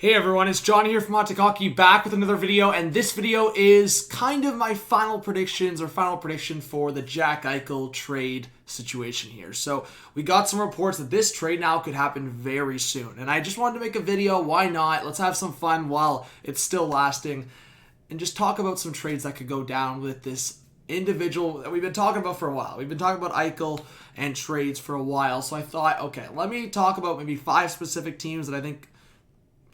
Hey everyone, it's John here from Hot Hockey back with another video, and this video is kind of my final prediction for the Jack Eichel trade situation here. So we got some reports that this trade now could happen very soon, and I just wanted to make a video. Why not? Let's have some fun while it's still lasting and just talk about some trades that could go down with this individual that we've been talking about for a while. We've been talking about Eichel and trades for a while, so I thought, okay, let me talk about maybe 5 specific teams that I think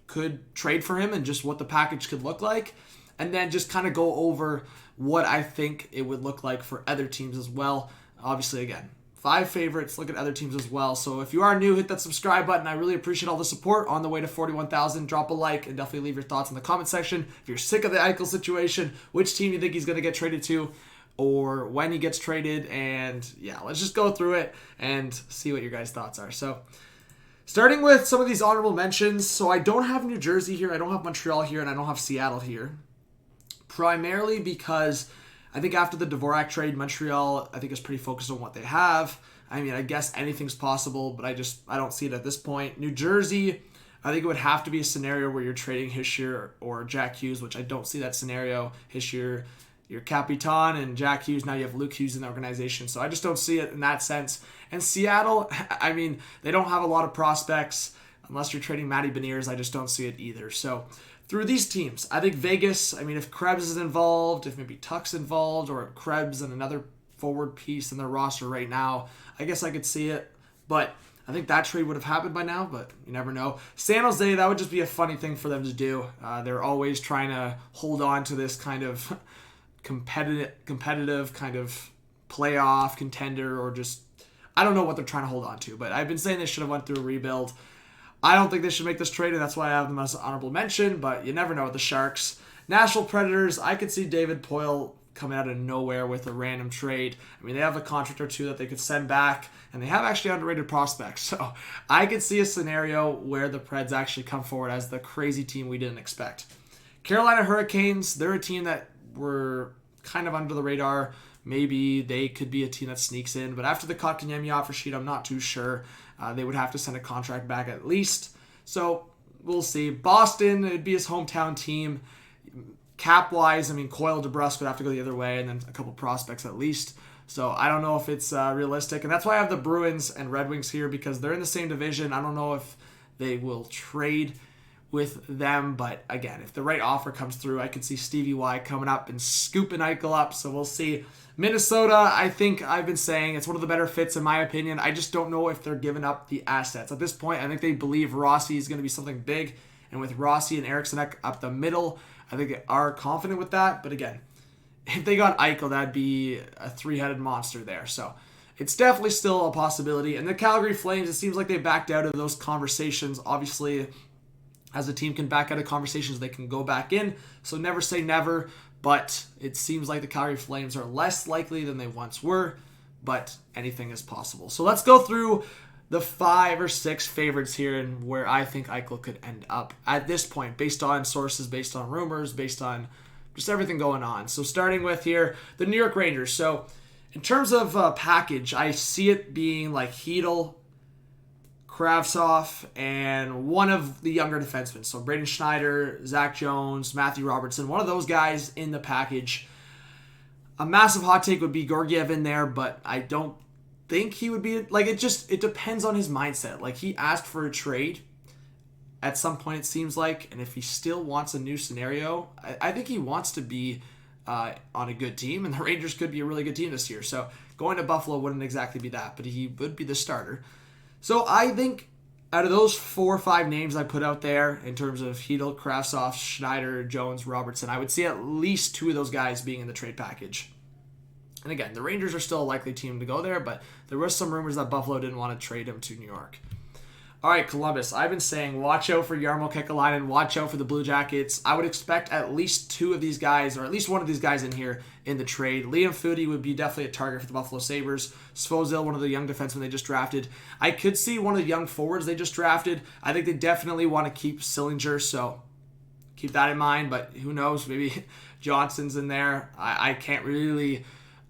could trade for him and just what the package could look like, and then just kind of go over what I think it would look like for other teams as well. Obviously, again, 5 favorites, look at other teams as well. So if you are new, hit that subscribe button. I really appreciate all the support on the way to 41,000. Drop a like and definitely leave your thoughts in the comment section. If you're sick of the Eichel situation, which team you think he's going to get traded to, or when he gets traded, and yeah, let's just go through it and see what your guys' thoughts are. So starting with some of these honorable mentions, so I don't have New Jersey here, I don't have Montreal here, and I don't have Seattle here. Primarily because I think after the Dvorak trade, Montreal, I think, is pretty focused on what they have. I mean, I guess anything's possible, but I don't see it at this point. New Jersey, I think it would have to be a scenario where you're trading Hischier or Jack Hughes, which I don't see that scenario. Hischier, you're Capitan, and Jack Hughes, now you have Luke Hughes in the organization. So I just don't see it in that sense. And Seattle, I mean, they don't have a lot of prospects. Unless you're trading Matty Beniers, I just don't see it either. So through these teams, I think Vegas, I mean, if Krebs is involved, if maybe Tuck's involved, or Krebs and another forward piece in their roster right now, I guess I could see it. But I think that trade would have happened by now, but you never know. San Jose, that would just be a funny thing for them to do. They're always trying to hold on to this kind of competitive kind of playoff contender, or just, I don't know what they're trying to hold on to, but I've been saying they should have went through a rebuild. I don't think they should make this trade, and that's why I have them as an honorable mention, but you never know with the Sharks. Nashville Predators, I could see David Poile coming out of nowhere with a random trade. I mean, they have a contract or two that they could send back, and they have actually underrated prospects, so I could see a scenario where the Preds actually come forward as the crazy team we didn't expect. Carolina Hurricanes, they're a team that were kind of under the radar. Maybe they could be a team that sneaks in, but after the Kotkaniemi offer sheet, I'm not too sure. They would have to send a contract back at least, so we'll see. Boston, it'd be his hometown team. Cap-wise, I mean, Coyle, DeBrusk would have to go the other way, and then a couple prospects at least. So I don't know if it's realistic, and that's why I have the Bruins and Red Wings here, because they're in the same division. I don't know if they will trade with them, but again, if the right offer comes through, I could see Stevie Y coming up and scooping Eichel up, so we'll see. Minnesota, I think I've been saying it's one of the better fits in my opinion. I just don't know if they're giving up the assets. At this point, I think they believe Rossi is going to be something big, and with Rossi and Eriksson up the middle, I think they are confident with that, but again, if they got Eichel, that'd be a 3-headed monster there, so it's definitely still a possibility. And the Calgary Flames, it seems like they backed out of those conversations. Obviously, as a team can back out of conversations, they can go back in. So never say never, but it seems like the Calgary Flames are less likely than they once were, but anything is possible. So let's go through the 5 or 6 favorites here and where I think Eichel could end up at this point, based on sources, based on rumors, based on just everything going on. So starting with here, the New York Rangers. So in terms of package, I see it being like Hedl, Kravtsov, and one of the younger defensemen. So Braden Schneider, Zach Jones, Matthew Robertson, one of those guys in the package. A massive hot take would be Georgiev in there, but I don't think he would be, like, it depends on his mindset. Like, he asked for a trade at some point, it seems like, and if he still wants a new scenario, I think he wants to be on a good team, and the Rangers could be a really good team this year. So going to Buffalo wouldn't exactly be that, but he would be the starter. So I think out of those 4 or 5 names I put out there in terms of Hedl, Kravtsov, Schneider, Jones, Robertson, I would see at least 2 of those guys being in the trade package. And again, the Rangers are still a likely team to go there, but there were some rumors that Buffalo didn't want to trade him to New York. All right, Columbus. I've been saying watch out for Jarmo Kekalainen, watch out for the Blue Jackets. I would expect at least 2 of these guys, or at least one of these guys in here in the trade. Liam Foudy would be definitely a target for the Buffalo Sabres. Svozil, one of the young defensemen they just drafted. I could see one of the young forwards they just drafted. I think they definitely want to keep Sillinger, so keep that in mind, but who knows? Maybe Johnson's in there. I can't really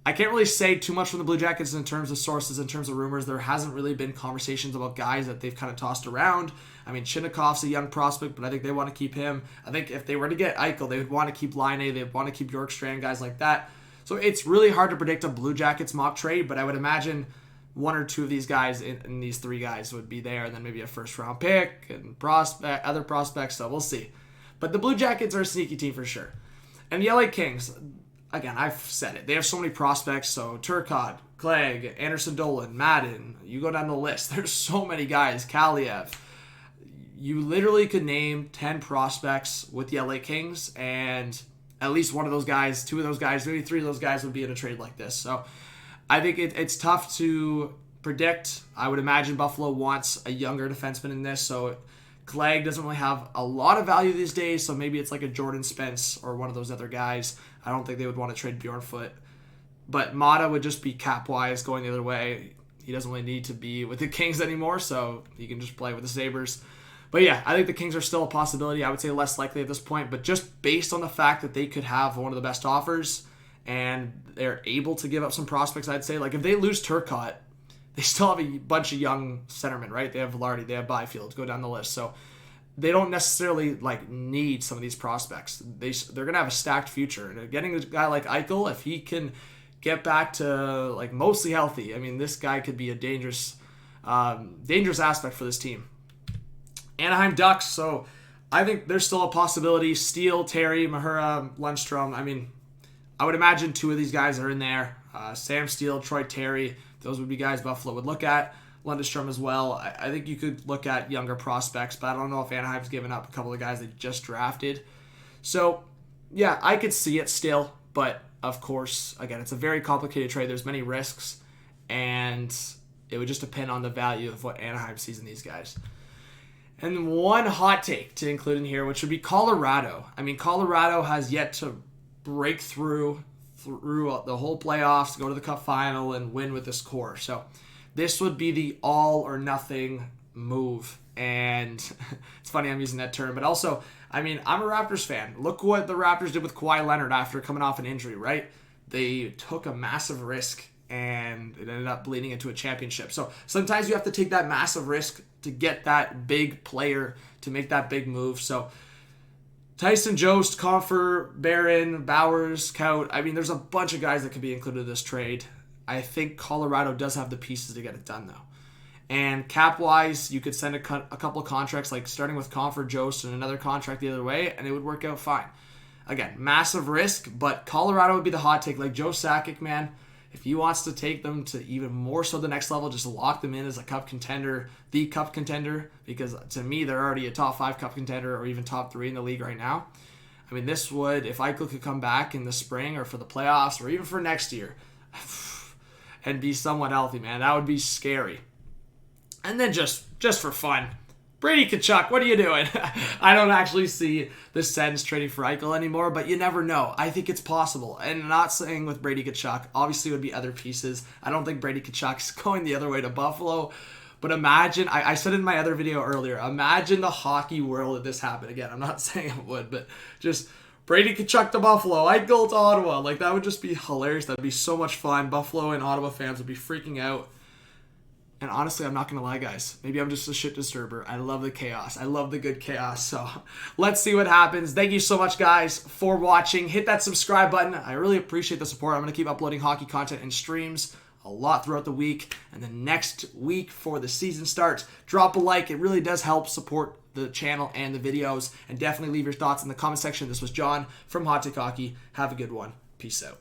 I can't really say too much from the Blue Jackets in terms of sources, in terms of rumors. There hasn't really been conversations about guys that they've kind of tossed around. I mean, Chinnikov's a young prospect, but I think they want to keep him. I think if they were to get Eichel, they would want to keep Line, they would want to keep Bjorkstrand, guys like that. So it's really hard to predict a Blue Jackets mock trade, but I would imagine one or two of these guys in these three guys would be there, and then maybe a first-round pick and other prospects, so we'll see. But the Blue Jackets are a sneaky team for sure. And the LA Kings, again, I've said it. They have so many prospects, so Turcotte, Clegg, Anderson-Dolan, Madden, you go down the list. There's so many guys, Kaliev. You literally could name 10 prospects with the LA Kings, and at least one of those guys, two of those guys, maybe three of those guys would be in a trade like this. So I think it's tough to predict. I would imagine Buffalo wants a younger defenseman in this, so Clegg doesn't really have a lot of value these days, so maybe it's like a Jordan Spence or one of those other guys. I don't think they would want to trade Bjornfoot. But Mata would just be cap-wise going the other way. He doesn't really need to be with the Kings anymore, so he can just play with the Sabres. But yeah, I think the Kings are still a possibility. I would say less likely at this point, but just based on the fact that they could have one of the best offers and they're able to give up some prospects, I'd say. Like, if they lose Turcotte, they still have a bunch of young centermen, right? They have Velarde, they have Byfield, go down the list. So they don't necessarily need some of these prospects. They're going to have a stacked future. And getting a guy like Eichel, if he can get back to mostly healthy, I mean, this guy could be a dangerous aspect for this team. Anaheim Ducks, so I think there's still a possibility. Steele, Terry, Mahura, Lundstrom. I mean, I would imagine two of these guys are in there. Sam Steele, Troy Terry, those would be guys Buffalo would look at. Lundstrom as well. I think you could look at younger prospects, but I don't know if Anaheim's given up a couple of guys they just drafted. So, yeah, I could see it still, but of course, again, it's a very complicated trade. There's many risks, and it would just depend on the value of what Anaheim sees in these guys. And one hot take to include in here, which would be Colorado. I mean, Colorado has yet to break through the whole playoffs, go to the Cup final, and win with this core. So this would be the all or nothing move. And it's funny I'm using that term. But also, I mean, I'm a Raptors fan. Look what the Raptors did with Kawhi Leonard after coming off an injury, right? They took a massive risk, and it ended up bleeding into a championship. So sometimes you have to take that massive risk to get that big player to make that big move. So Tyson Jost, Compher, Barron, Bowers, Kaut. I mean, there's a bunch of guys that could be included in this trade. I think Colorado does have the pieces to get it done, though. And cap-wise, you could send a couple of contracts, like starting with Compher, Jost, and another contract the other way, and it would work out fine. Again, massive risk, but Colorado would be the hot take. Like Joe Sakic, man, if he wants to take them to even more so the next level, just lock them in as a cup contender, the cup contender, because to me, they're already a top 5 cup contender or even top 3 in the league right now. I mean, this would, if Eichel could come back in the spring or for the playoffs or even for next year and be somewhat healthy, man, that would be scary. And then just for fun, Brady Tkachuk, what are you doing? I don't actually see the Sens trading for Eichel anymore, but you never know. I think it's possible. And I'm not saying with Brady Tkachuk. Obviously, it would be other pieces. I don't think Brady Tkachuk's going the other way to Buffalo. But imagine, I said in my other video earlier, imagine the hockey world if this happened. Again, I'm not saying it would, but just Brady Tkachuk to Buffalo, Eichel to Ottawa. That would just be hilarious. That'd be so much fun. Buffalo and Ottawa fans would be freaking out. And honestly, I'm not going to lie, guys. Maybe I'm just a shit disturber. I love the chaos. I love the good chaos. So let's see what happens. Thank you so much, guys, for watching. Hit that subscribe button. I really appreciate the support. I'm going to keep uploading hockey content and streams a lot throughout the week. And then next week, before the season starts, drop a like. It really does help support the channel and the videos. And definitely leave your thoughts in the comment section. This was John from Hot Take Hockey. Have a good one. Peace out.